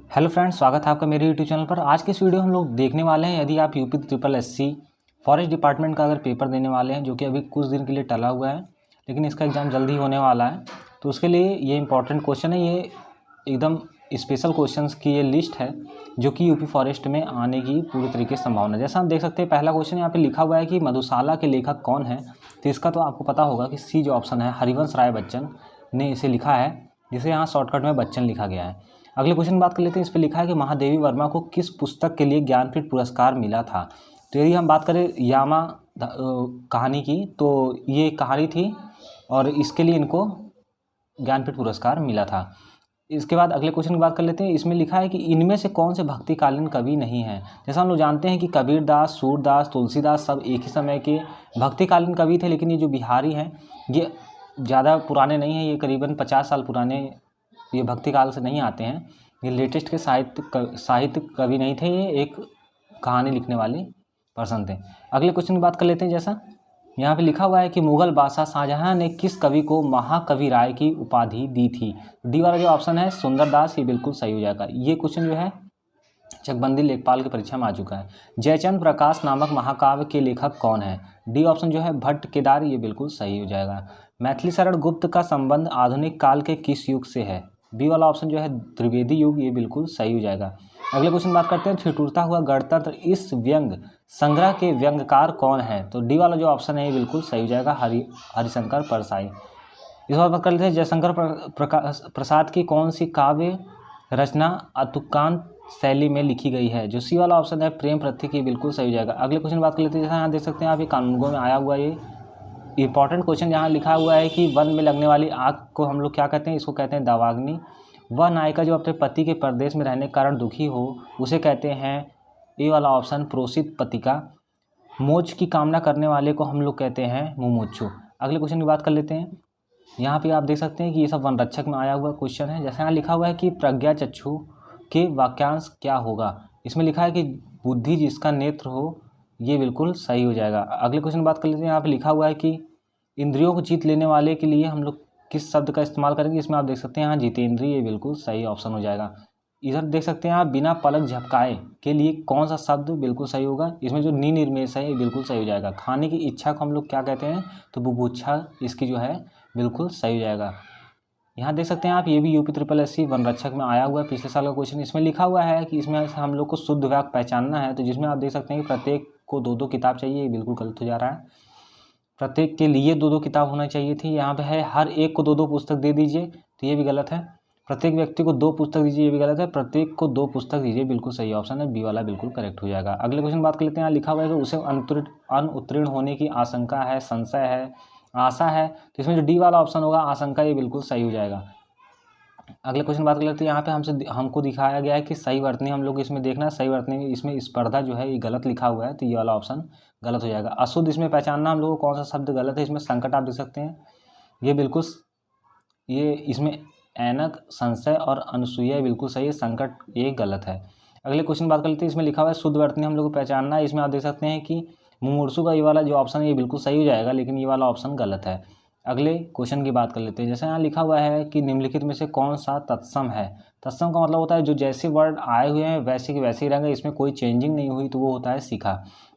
Hello friends, स्वागत है आपका मेरे यूट्यूब चैनल पर। आज के इस वीडियो हम लोग देखने वाले हैं, यदि आप UP triple SC forest department का अगर पेपर देने वाले हैं, जो कि अभी कुछ दिन के लिए टला हुआ है, लेकिन इसका एग्ज़ाम जल्दी होने वाला है, तो उसके लिए ये इंपॉर्टेंट क्वेश्चन है। ये एकदम स्पेशल क्वेश्चंस की ये लिस्ट है जो कि यूपी फॉरेस्ट में आने की पूरी तरीके से संभावना है। जैसा हम देख सकते हैं, पहला क्वेश्चन यहाँ पे लिखा हुआ है कि मधुशाला के लेखक कौन है। तो इसका तो आपको पता होगा कि सी जो ऑप्शन है, हरिवंश राय बच्चन ने इसे लिखा है, जिसे यहाँ शॉर्टकट में बच्चन लिखा गया है। अगले क्वेश्चन की बात कर लेते हैं। इस पर लिखा है कि महादेवी वर्मा को किस पुस्तक के लिए ज्ञानपीठ पुरस्कार मिला था। तो यदि हम बात करें यामा कहानी की, तो ये कहानी थी और इसके लिए इनको ज्ञानपीठ पुरस्कार मिला था। इसके बाद अगले क्वेश्चन की बात कर लेते हैं। इसमें लिखा है कि इनमें से कौन से भक्तिकालीन कवि नहीं हैं। जैसा हम लोग जानते हैं कि कबीरदास, सूरदास, तुलसीदास सब एक ही समय के भक्तिकालीन कवि थे, लेकिन ये जो बिहारी हैं ये ज़्यादा पुराने नहीं हैं, ये करीबन 50 साल पुराने, ये भक्ति काल से नहीं आते हैं। ये लेटेस्ट के साहित्य कवि नहीं थे, ये एक कहानी लिखने वाले पर्सन थे। अगले क्वेश्चन की बात कर लेते हैं। जैसा यहाँ पे लिखा हुआ है कि मुगल बादशाह शाहजहां ने किस कवि को महाकवि राय की उपाधि दी थी। डी वाला जो ऑप्शन है सुंदरदास, ये बिल्कुल सही हो जाएगा। ये क्वेश्चन जो है चकबंदी लेखपाल की परीक्षा में आ चुका है। जयचंद प्रकाश नामक महाकाव्य के लेखक कौन है। डी ऑप्शन जो है भट्ट केदार, ये बिल्कुल सही हो जाएगा। मैथिली शरण गुप्त का संबंध आधुनिक काल के किस युग से है। बी वाला ऑप्शन जो है त्रिवेदी युग, ये बिल्कुल सही हो जाएगा। अगले क्वेश्चन बात करते हैं, ठिठुरता हुआ गणतंत्र इस व्यंग संग्रह के व्यंगकार कौन है। तो डी वाला जो ऑप्शन है ये बिल्कुल सही हो जाएगा, हरिशंकर परसाई। इस बार बात कर लेते हैं, जयशंकर प्रसाद की कौन सी काव्य रचना अतुकांत शैली में लिखी गई है। जो सी वाला ऑप्शन है प्रेम प्रतीक, ये बिल्कुल सही हो जाएगा। अगले क्वेश्चन बात कर लेते हैं। जैसा यहाँ देख सकते हैं आप, ये कानूनगो में आया हुआ ये इंपॉर्टेंट क्वेश्चन यहाँ लिखा हुआ है कि वन में लगने वाली आग को हम लोग क्या कहते हैं। इसको कहते हैं दावाग्नि। वह नायिका जो अपने पति के परदेश में रहने के कारण दुखी हो, उसे कहते हैं, ए वाला ऑप्शन प्रोसित पतिका। मोक्ष की कामना करने वाले को हम लोग कहते हैं मुमुक्षु। अगले क्वेश्चन की बात कर लेते हैं। यहाँ पे आप देख सकते हैं कि ये सब वन रक्षक में आया हुआ क्वेश्चन है। जैसे यहाँ लिखा हुआ है कि प्रज्ञा चक्षु के वाक्यांश क्या होगा। इसमें लिखा है कि बुद्धि जिसका नेत्र हो, ये बिल्कुल सही हो जाएगा। अगले क्वेश्चन बात कर लेते हैं। यहाँ पे लिखा हुआ है कि इंद्रियों को जीत लेने वाले के लिए हम लोग किस शब्द का इस्तेमाल करेंगे। इसमें आप देख सकते हैं यहाँ जितेंद्रिय, ये बिल्कुल सही ऑप्शन हो जाएगा। इधर देख सकते हैं आप बिना पलक झपकाए के लिए कौन सा शब्द बिल्कुल सही होगा। इसमें जो निर्निमेष है ये बिल्कुल सही हो जाएगा। खाने की इच्छा को हम लोग क्या कहते हैं, तो बुभुक्षा, इसकी जो है बिल्कुल सही हो जाएगा। यहाँ देख सकते हैं आप, ये भी यूपी ट्रिपल एससी वन रक्षक में आया हुआ है, पिछले साल का क्वेश्चन। इसमें लिखा हुआ है कि इसमें हम लोग को शुद्ध वाक्य पहचानना है, तो जिसमें आप देख सकते हैं कि प्रत्येक को 2-2 किताब चाहिए, ये बिल्कुल गलत हो जा रहा है। प्रत्येक के लिए 2-2 किताब होना चाहिए थी, यहाँ पे है हर एक को 2-2 पुस्तक दे दीजिए, तो ये भी गलत है। प्रत्येक व्यक्ति को 2 पुस्तक दीजिए, ये भी गलत है। प्रत्येक को 2 पुस्तक दीजिए, बिल्कुल सही ऑप्शन है, बी वाला बिल्कुल करेक्ट हो जाएगा। अगले क्वेश्चन बात कर लेते हैं। यहाँ लिखा हुआ है कि उसे अनुत्तीर्ण होने की आशंका है, संशय है, आशा है, तो इसमें जो डी वाला ऑप्शन होगा आशंका, ये बिल्कुल सही हो जाएगा। अगले क्वेश्चन बात कर लेते हैं। यहाँ पे हमको दिखाया गया है कि सही वर्तनी, हम लोग इसमें देखना सही वर्तनी, इसमें स्पर्धा जो है ये गलत लिखा हुआ है, तो ये वाला ऑप्शन गलत हो जाएगा। अशुद्ध इसमें पहचानना हम लोग को कौन सा शब्द गलत है। इसमें संकट आप देख सकते हैं, ये बिल्कुल, ये इसमें ऐनक, संशय और अनुसूया बिल्कुल सही है, संकट ये गलत है। अगले क्वेश्चन बात कर लेते हैं। इसमें लिखा हुआ है शुद्ध वर्तनी हम लोग को पहचानना है। इसमें आप देख सकते हैं कि मुमूर्षु का ये वाला जो ऑप्शन है ये बिल्कुल सही हो जाएगा, लेकिन ये वाला ऑप्शन गलत है। अगले क्वेश्चन की बात कर लेते हैं। जैसे यहाँ लिखा हुआ है कि निम्नलिखित में से कौन सा तत्सम है। तत्सम का मतलब होता है जो जैसे वर्ड आए हुए हैं वैसे के वैसे ही रहेंगे, इसमें कोई चेंजिंग नहीं हुई, तो वो होता है शिखा।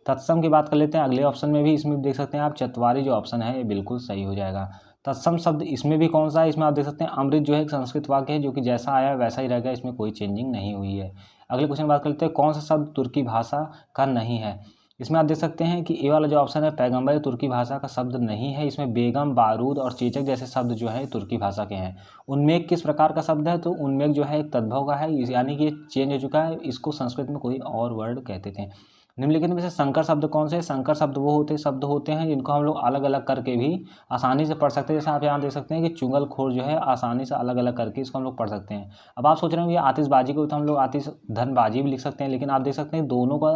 तत्सम की बात कर लेते हैं। अगले ऑप्शन में भी इसमें देख सकते हैं आप, चतवारी जो ऑप्शन है ये बिल्कुल सही हो जाएगा। तत्सम शब्द इसमें भी कौन सा है, इसमें आप देख सकते हैं अमृत जो है एक संस्कृत वाक्य है, जो कि जैसा आया वैसा ही रहेगा, इसमें कोई चेंजिंग नहीं हुई है। अगले क्वेश्चन बात कर लेते हैं, कौन सा शब्द तुर्की भाषा का नहीं है। इसमें आप देख सकते हैं कि ए वाला जो ऑप्शन है पैगंबर तुर्की भाषा का शब्द नहीं है। इसमें बेगम, बारूद और चेचक जैसे शब्द जो है तुर्की भाषा के हैं। उन्मेघ किस प्रकार का शब्द है, तो उन्मेघ जो है एक तद्भव का है, यानी कि ये चेंज हो चुका है, इसको संस्कृत में कोई और वर्ड कहते थे। निम्नलिखित में से संकर शब्द कौन से। संकर शब्द होते हैं जिनको हम लोग अलग अलग करके भी आसानी से पढ़ सकते हैं। जैसे आप यहाँ देख सकते हैं कि चुंगलखोर जो है आसानी से अलग अलग करके इसको हम लोग पढ़ सकते हैं। अब आप सोच रहे होंगे आतिशबाजी को तो हम लोग आतिश धनबाजी भी लिख सकते हैं, लेकिन आप देख सकते हैं दोनों का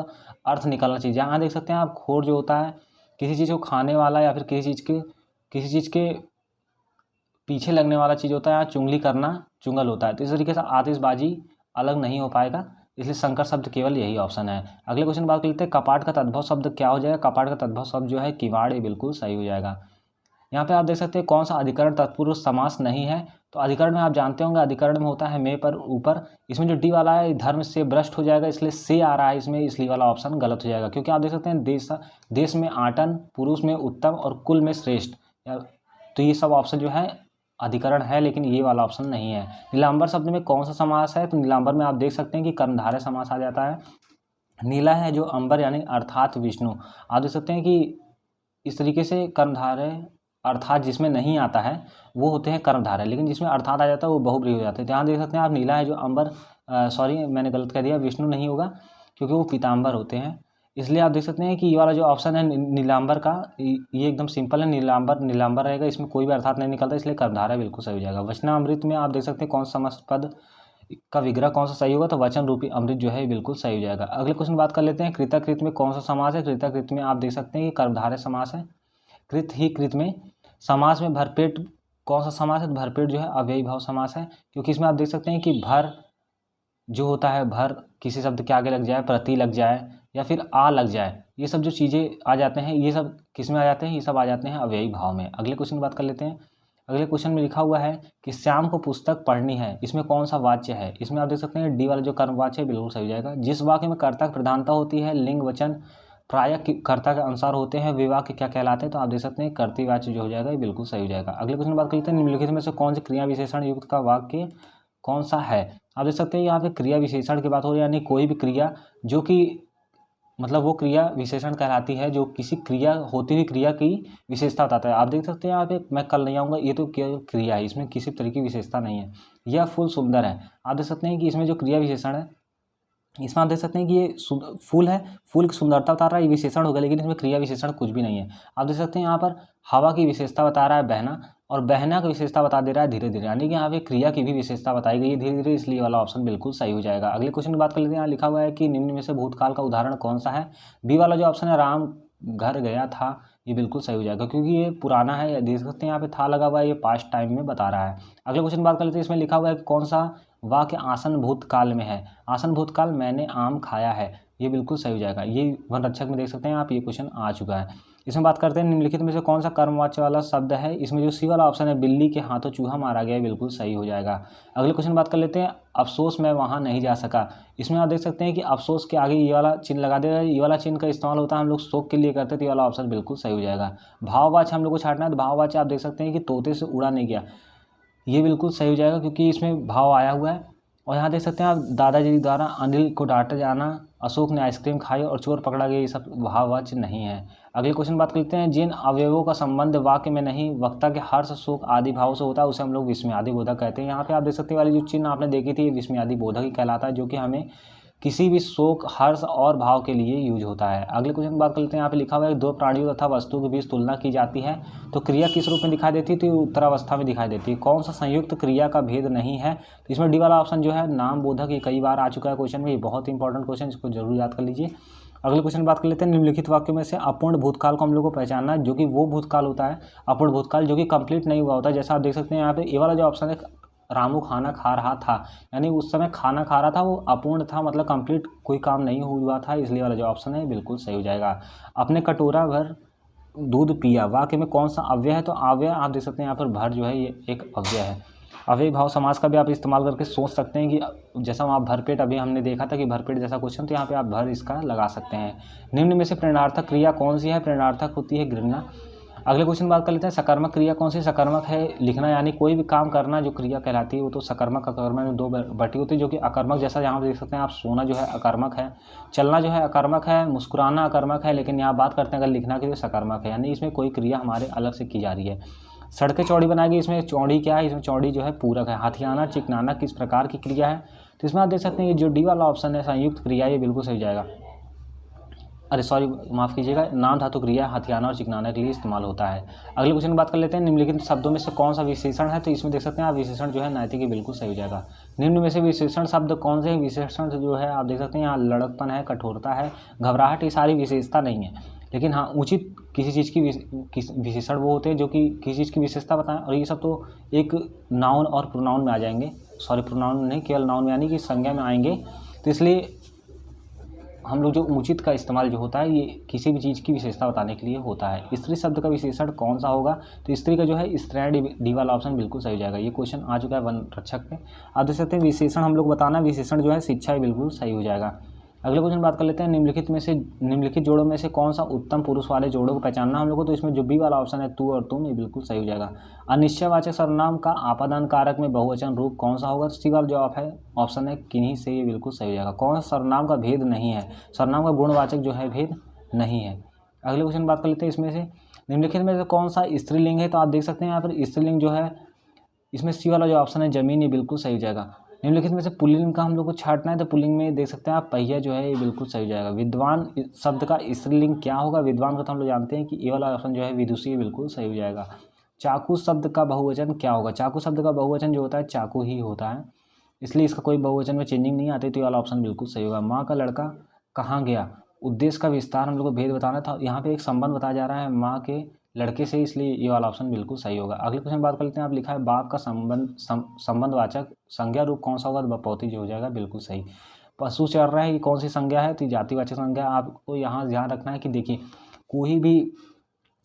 अर्थ निकलना चाहिए। यहाँ देख सकते हैं आप, खोर जो होता है किसी चीज़ को खाने वाला या फिर किसी चीज़ के पीछे लगने वाला चीज़ होता है। यहाँ चुंगली करना चुंगल होता है, तो इस तरीके से आतिशबाजी अलग नहीं हो पाएगा, इसलिए संकर शब्द केवल यही ऑप्शन है। अगले क्वेश्चन बात कर लेते हैं, कपाट का तद्भव शब्द क्या हो जाएगा। कपाट का तद्भव शब्द जो है किवाड़, ये बिल्कुल सही हो जाएगा। यहाँ पे आप देख सकते हैं कौन सा अधिकरण तत्पुरुष समास नहीं है, तो अधिकरण में आप जानते होंगे अधिकरण में होता है में पर ऊपर। इसमें जो डी वाला है धर्म से भ्रष्ट हो जाएगा, इसलिए से आ रहा है इसमें, इसलिए वाला ऑप्शन गलत हो जाएगा। क्योंकि आप देख सकते हैं देश में आटन, पुरुष में उत्तम और कुल में श्रेष्ठ, तो ये सब ऑप्शन जो है अधिकरण है, लेकिन ये वाला ऑप्शन नहीं है। नीलांबर शब्द में कौन सा समास है, तो नीलांबर में आप देख सकते हैं कि कर्मधारय समास आ जाता है। नीला है जो अंबर यानी अर्थात विष्णु, आप देख सकते हैं कि इस तरीके से कर्मधारय अर्थात जिसमें नहीं आता है वो होते हैं कर्मधारय, लेकिन जिसमें अर्थात आ जाता है वो बहुब्रीहि हो जाते हैं। ध्यान देख सकते हैं आप, नीला है जो अंबर, सॉरी मैंने गलत कह दिया, विष्णु नहीं होगा क्योंकि वो पीताम्बर होते हैं, इसलिए आप देख सकते हैं कि ये वाला जो ऑप्शन है नीलांबर का, ये एकदम सिंपल है, नीलांबर रहेगा, इसमें कोई भी अर्थात नहीं निकलता, इसलिए कर्मधारय बिल्कुल सही हो जाएगा। वचनामृत में आप देख सकते हैं कौन सा समास पद का विग्रह कौन सा सही होगा, तो वचन रूपी अमृत जो है बिल्कुल सही हो जाएगा। अगले क्वेश्चन बात कर लेते हैं, कृतकृत में कौन सा समास है। कृतकृत में आप देख सकते हैं कि कर्मधारय समास है। कृत ही कृत में समास में भरपेट कौन सा समास है, तो भरपेट जो है अव्ययी भाव समास है, क्योंकि इसमें आप देख सकते हैं कि भर जो होता है, भर किसी शब्द के आगे लग जाए, प्रति लग जाए या फिर आ लग जाए, ये सब जो चीज़ें आ जाते हैं, ये सब किस में आ जाते हैं, ये सब आ जाते हैं अव्ययी भाव में। अगले क्वेश्चन की बात कर लेते हैं। अगले क्वेश्चन में लिखा हुआ है कि श्याम को पुस्तक पढ़नी है, इसमें कौन सा वाच्य है। इसमें आप देख सकते हैं डी वाला जो कर्म वाच्य है बिल्कुल सही हो जाएगा। जिस वाक्य में कर्ता की प्रधानता होती है, लिंग वचन प्रायः कर्ता के अनुसार होते हैं, वे वाक्य क्या कहलाते हैं, तो आप देख सकते हैं कर्तृवाच्य जो हो जाएगा ये बिल्कुल सही हो जाएगा। अगले क्वेश्चन की बात कर लेते हैं, निम्नलिखित में से कौन सी क्रिया विशेषण युक्त का वाक्य कौन सा है। आप देख सकते हैं यहाँ पे क्रिया विशेषण की बात हो रही है, यानी कोई भी क्रिया जो कि मतलब वो क्रिया विशेषण कहलाती है जो किसी क्रिया होती हुई क्रिया की विशेषता बताता है। आप देख सकते हैं यहाँ पे, मैं कल नहीं आऊँगा, ये तो क्रिया है, इसमें किसी तरह की विशेषता नहीं है। यह फूल सुंदर है, आप देख सकते हैं कि इसमें जो क्रिया विशेषण है, इसमें आप देख सकते हैं कि ये फूल है, फूल की सुंदरता बता रहा है, ये विशेषण होगा, लेकिन इसमें क्रिया विशेषण कुछ भी नहीं है। आप देख सकते हैं यहाँ पर हवा की विशेषता बता रहा है बहना, और बहना की विशेषता बता दे रहा है धीरे धीरे, यानी कि यहाँ पे क्रिया की भी विशेषता बताई गई है धीरे धीरे, इसलिए वाला ऑप्शन बिल्कुल सही हो जाएगा। अगले क्वेश्चन की बात कर लेते हैं। यहाँ लिखा हुआ है कि निम्न में से भूतकाल का उदाहरण कौन सा है। बी वाला जो ऑप्शन है राम घर गया था, ये बिल्कुल सही हो जाएगा, क्योंकि ये पुराना है, देख सकते हैं यहाँ पे था लगा हुआ है, ये पास्ट टाइम में बता रहा है। अगले क्वेश्चन बात कर लेते हैं। इसमें लिखा हुआ है कि कौन सा वाक्य आसन भूतकाल में है। आसन भूतकाल मैंने आम खाया है, ये बिल्कुल सही हो जाएगा। ये वन रक्षक में देख सकते हैं आप, ये क्वेश्चन आ चुका है। इसमें बात करते हैं निम्नलिखित में से कौन सा कर्मवाच्य वाला शब्द है। इसमें जो सी वाला ऑप्शन है बिल्ली के हाथों चूहा मारा गया, बिल्कुल सही हो जाएगा। अगले क्वेश्चन बात कर लेते हैं। अफसोस मैं वहाँ नहीं जा सका, इसमें आप देख सकते हैं कि अफसोस के आगे ये वाला चिन्ह लगा दिया है, ये वाला चिन्ह का इस्तेमाल होता है हम लोग शोक के लिए करते हैं, तो ये वाला ऑप्शन बिल्कुल सही हो जाएगा। भाववाच्य हम लोग को छाटना है, तो भाववाच्य आप देख सकते हैं कि तोते से उड़ा नहीं गया, ये बिल्कुल सही हो जाएगा, क्योंकि इसमें भाव आया हुआ है। और यहाँ देख सकते हैं आप, दादाजी द्वारा अनिल को डांटा जाना, अशोक ने आइसक्रीम खाई और चोर पकड़ा गया, ये सब भाववाच्य नहीं है। अगले क्वेश्चन बात करते हैं। जिन अवयवों का संबंध वाक्य में नहीं वक्ता के हर्ष शोक आदि भाव से होता है उसे हम लोग विस्मयादि बोधक कहते हैं। यहाँ पे आप देख सकते हैं वाली जो चिन्ह आपने देखी थी, ये विस्मयादि बोधक ही कहलाता है, जो कि हमें किसी भी शोक हर्ष और भाव के लिए यूज होता है। अगले क्वेश्चन की बात करते हैं। यहाँ पे लिखा हुआ है दो प्राणियों तथा वस्तु के बीच तुलना की जाती है, तो क्रिया किस रूप में दिखाई देती है, तो उत्तरावस्था में दिखाई देती है। कौन सा संयुक्त क्रिया का भेद नहीं है, तो इसमें डी वाला ऑप्शन जो है नाम बोधक, ये कई बार आ चुका है क्वेश्चन में, ये बहुत इंपॉर्टेंट क्वेश्चन, इसको जरूर याद कर लीजिए। अगले क्वेश्चन बात कर लेते हैं। निम्नलिखित वाक्यों में से अपूर्ण भूतकाल को हम लोग को पहचानना है, जो कि वो भूतकाल होता है अपूर्ण भूतकाल जो कि कंप्लीट नहीं हुआ होता है। जैसा आप देख सकते हैं यहाँ पे ये वाला जो ऑप्शन है रामू खाना खा रहा था, यानी उस समय खाना खा रहा था, वो अपूर्ण था, मतलब कंप्लीट कोई काम नहीं हुआ था, इसलिए वाला जो ऑप्शन है बिल्कुल सही हो जाएगा। अपने कटोरा भर दूध पिया, वाक्य में कौन सा अव्यय है, तो अव्यय आप देख सकते हैं यहाँ पर भर जो है ये एक अव्यय है। अव्ययी भाव समास का भी आप इस्तेमाल करके सोच सकते हैं कि जैसा वहाँ भरपेट अभी हमने देखा था कि भरपेट जैसा क्वेश्चन, तो यहाँ पे आप भर इसका लगा सकते हैं। निम्न में से प्रेरणार्थक क्रिया कौन सी है, प्रेरणार्थक होती है घृणा। अगले क्वेश्चन बात कर लेते हैं। सकर्मक क्रिया कौन सी, सकर्मक है लिखना, यानी कोई भी काम करना जो क्रिया कहलाती है वो तो सकर्मक अकर्मक में दो बटी होती है, जो कि अकर्मक जैसा यहाँ देख सकते हैं आप, सोना जो है अकर्मक है, चलना जो है अकर्मक है, मुस्कुराना अकर्मक है, लेकिन यहाँ बात करते हैं अगर लिखना की तो सकर्मक है, यानी इसमें कोई क्रिया हमारे अलग से की जा रही है। सड़कें चौड़ी बनाई गई, इसमें चौड़ी क्या है, इसमें चौड़ी जो है पूरक है। हाथियाना चिकनाना किस प्रकार की क्रिया है, तो इसमें आप देख सकते हैं ये जो डी वाला ऑप्शन है संयुक्त क्रिया, ये बिल्कुल सही जाएगा। अरे सॉरी माफ़ कीजिएगा, नाम धातु क्रिया हथियाना और चिकनाना के लिए इस्तेमाल होता है। अगले क्वेश्चन की बात कर लेते हैं। निम्नलिखित शब्दों में से कौन सा विशेषण है, तो इसमें देख सकते हैं आप विशेषण जो है नैतिक ही बिल्कुल सही हो जाएगा। निम्न में से विशेषण शब्द कौन से विशेषण जो है आप देख सकते हैं यहाँ लड़कपन है, कठोरता है, घबराहट, ये सारी विशेषता नहीं है, लेकिन हाँ उचित किसी चीज़ की विशेषण वो होते हैं जो कि किसी चीज़ की विशेषता बताएं, और ये सब तो एक नाउन और प्रोनाउन में आ जाएंगे, सॉरी प्रोनाउन नहीं केवल नाउन में, यानी कि संज्ञा में आएंगे, तो इसलिए हम लोग जो उचित का इस्तेमाल जो होता है ये किसी भी चीज़ की विशेषता बताने के लिए होता है। स्त्री शब्द का विशेषण कौन सा होगा, तो स्त्री का जो है स्त्रीण, डी वाला ऑप्शन बिल्कुल सही हो जाएगा। ये क्वेश्चन आ चुका है वन रक्षक पे। आप देख सकते हैं विशेषण हम लोग बताना, विशेषण जो है शिक्षा, ही बिल्कुल सही हो जाएगा। अगले क्वेश्चन बात कर लेते हैं, निम्नलिखित जोड़ों में से कौन सा उत्तम पुरुष वाले जोड़ों को पहचानना हम लोग को, तो इसमें जो बी वाला ऑप्शन है तू और तुम, ये बिल्कुल सही हो जाएगा। अनिश्चयवाचक सर्वनाम का आपादान कारक में बहुवचन रूप कौन सा होगा, तो सी वाला जवाब है ऑप्शन है किन्हीं से, ये बिल्कुल सही हो जाएगा। कौन सा सर्वनाम का भेद नहीं है, सर्वनाम का गुणवाचक जो है भेद नहीं है। अगले क्वेश्चन बात कर लेते हैं, इसमें से निम्नलिखित में से कौन सा स्त्रीलिंग है, तो आप देख सकते हैं यहाँ पर स्त्रीलिंग जो है इसमें सी वाला जो ऑप्शन है जमीन, ये बिल्कुल सही हो जाएगा। निम्नलिखित में से पुल्लिंग का हम लोग को छांटना है, तो पुल्लिंग में देख सकते हैं आप पहिया जो है ये बिल्कुल सही हो जाएगा। विद्वान शब्द का स्त्रीलिंग क्या होगा, विद्वान को तो हम लोग जानते हैं कि ये वाला ऑप्शन जो है विदुषी, ये बिल्कुल सही हो जाएगा। चाकू शब्द का बहुवचन क्या होगा, चाकू शब्द का बहुवचन जो होता है चाकू ही होता है, इसलिए इसका कोई बहुवचन में चेंजिंग नहीं आती, तो ये वाला ऑप्शन बिल्कुल सही होगा। माँ का लड़का कहाँ गया, उद्देश्य का विस्तार हम लोग को भेद बताना था, यहाँ पे एक संबंध बताया जा रहा है माँ के लड़के से, इसलिए ये वाला ऑप्शन बिल्कुल सही होगा। अगले क्वेश्चन बात कर लेते हैं, आप लिखा है बाप का संबंधवाचक संज्ञा रूप कौन सा होगा, तो बपौती जो हो जाएगा, बिल्कुल सही। पशु चर रहा है, ये कौन सी संज्ञा है, तो जातिवाचक संज्ञा। आपको यहाँ ध्यान रखना है कि देखिए कोई भी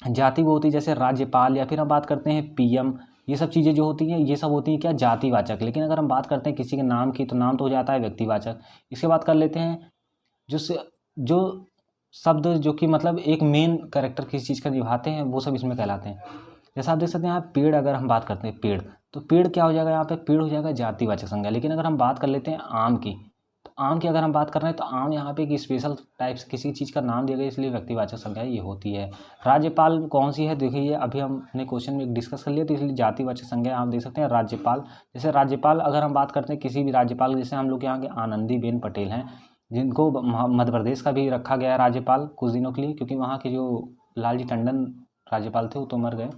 जाति वो होती है, जैसे राज्यपाल या फिर हम बात करते हैं पीएम, ये सब चीज़ें जो होती हैं ये सब होती हैं क्या, जातिवाचक। लेकिन अगर हम बात करते हैं किसी के नाम की, तो नाम तो हो जाता है व्यक्तिवाचक। इसके बाद कर लेते हैं जो शब्द जो कि मतलब एक मेन कैरेक्टर किसी चीज़ का निभाते हैं, वो सब इसमें कहलाते हैं। जैसा आप देख सकते हैं यहाँ पेड़, अगर हम बात करते हैं पेड़, तो पेड़ क्या हो जाएगा, यहाँ पे पेड़ हो जाएगा जातिवाचक संज्ञा। लेकिन अगर हम बात कर लेते हैं आम की, तो आम की अगर हम बात कर रहे हैं, तो आम यहाँ पे एक स्पेशल टाइप से किसी चीज़ का नाम दिया गया, इसलिए व्यक्तिवाचक संज्ञा ये होती है। राज्यपाल कौन सी है, देखिए ये अभी हमने क्वेश्चन में डिस्कस कर लिया, तो इसलिए जातिवाचक संज्ञा आप देख सकते हैं राज्यपाल। जैसे राज्यपाल अगर हम बात करते हैं किसी भी राज्यपाल, जैसे हम लोग यहाँ के आनंदीबेन पटेल हैं, जिनको मध्य प्रदेश का भी रखा गया है राज्यपाल कुछ दिनों के लिए, क्योंकि वहाँ के जो लालजी टंडन राज्यपाल थे वो तो मर गए,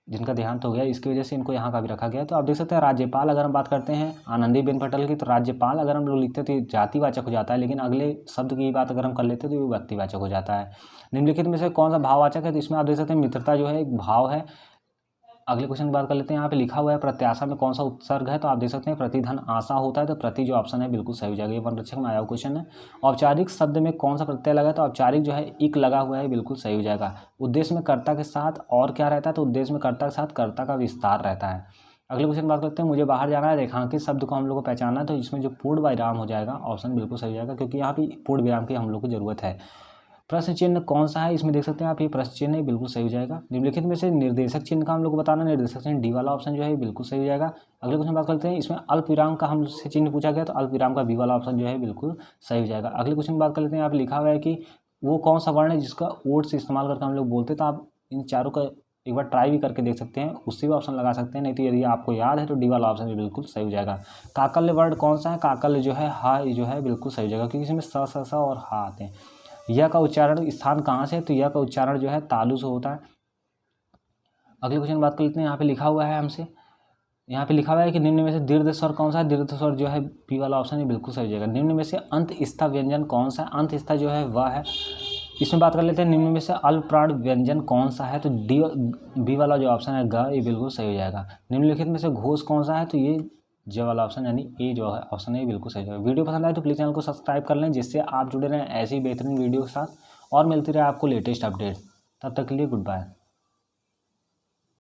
जिनका देहांत हो गया, इसकी वजह से इनको यहाँ का भी रखा गया है। तो आप देख सकते हैं राज्यपाल अगर हम बात करते हैं आनंदीबेन पटेल की, तो राज्यपाल अगर हम लोग लिखते तो जातिवाचक हो जाता है, लेकिन अगले शब्द की बात अगर हम कर लेते तो ये व्यक्तिवाचक हो जाता है। निम्नलिखित में से कौन सा भाववाचक है, तो इसमें आप देख सकते हैं मित्रता जो है एक भाव है। अगले क्वेश्चन की बात कर लेते हैं, यहाँ पे लिखा हुआ है प्रत्याशा में कौन सा उपसर्ग है, तो आप देख सकते हैं प्रतिधन आशा होता है, तो प्रति जो ऑप्शन है बिल्कुल सही हो जाएगा। ये वन रक्षक में आया हुआ क्वेश्चन है। औपचारिक शब्द में कौन सा प्रत्यय लगा है, तो औपचारिक जो है इक लगा हुआ है, बिल्कुल सही हो जाएगा। उद्देश्य में कर्ता के साथ और क्या रहता है, तो उद्देश्य में कर्ता के साथ कर्ता का विस्तार रहता है। अगले क्वेश्चन बात करते हैं, मुझे बाहर जाना है, रेखांकित शब्द को हम लोग को पहचानना है, तो इसमें जो पूर्ण विराम हो जाएगा ऑप्शन बिल्कुल सही हो जाएगा, क्योंकि यहाँ पे पूर्ण विराम की हम लोग को जरूरत है। प्रश्न चिन्ह कौन सा है, इसमें देख सकते हैं आप ये प्रश्न चिन्ह बिल्कुल सही हो जाएगा। निम्नलिखित में से निर्देशक चिन्ह का हम लोग को बताना, निर्देशक चिन्ह डी वाला ऑप्शन जो है बिल्कुल सही हो जाएगा। अगले क्वेश्चन बात करते हैं, इसमें अल्प विराम का हमसे चिन्ह पूछा गया, तो अल्प विराम का बी वाला ऑप्शन जो है बिल्कुल सही हो जाएगा। अगले क्वेश्चन बात कर लेते हैं, यहाँ पे लिखा हुआ है कि वो कौन सा वर्ण है जिसका ओट से इस्तेमाल करके हम लोग बोलते हैं, तो आप इन चारों का एक बार ट्राई भी करके देख सकते हैं, उससे भी ऑप्शन लगा सकते हैं, नहीं तो यदि आपको याद है तो डी वाला ऑप्शन भी बिल्कुल सही हो जाएगा। काकल्य वर्ण कौन सा है, काकल्य जो है हा जो है बिल्कुल सही हो जाएगा, क्योंकि इसमें स और हा आते हैं। यह का उच्चारण स्थान कहाँ से है, तो यह का उच्चारण जो है तालु से होता है। अगले क्वेश्चन बात कर लेते हैं, यहाँ पे लिखा हुआ है हमसे, यहाँ पे लिखा हुआ है कि निम्न में से दीर्घ स्वर कौन सा है, दीर्घ स्वर जो है पी वाला ऑप्शन ये बिल्कुल सही हो जाएगा। निम्न में से अंत स्था व्यंजन कौन सा है, अंत स्था जो है वह है। इसमें बात कर लेते हैं, निम्न में से अल्प प्राण व्यंजन कौन सा है, तो डी बी वाला जो ऑप्शन है ग, ये बिल्कुल सही हो जाएगा। निम्नलिखित में से घोष कौन सा है, तो ये ज वाला ऑप्शन यानी ए जो है ऑप्शन है बिल्कुल सही है। वीडियो पसंद आए तो प्लीज़ चैनल को सब्सक्राइब कर लें, जिससे आप जुड़े रहें ऐसी बेहतरीन वीडियो के साथ और मिलती रहे आपको लेटेस्ट अपडेट। तब तक के लिए गुड बाय।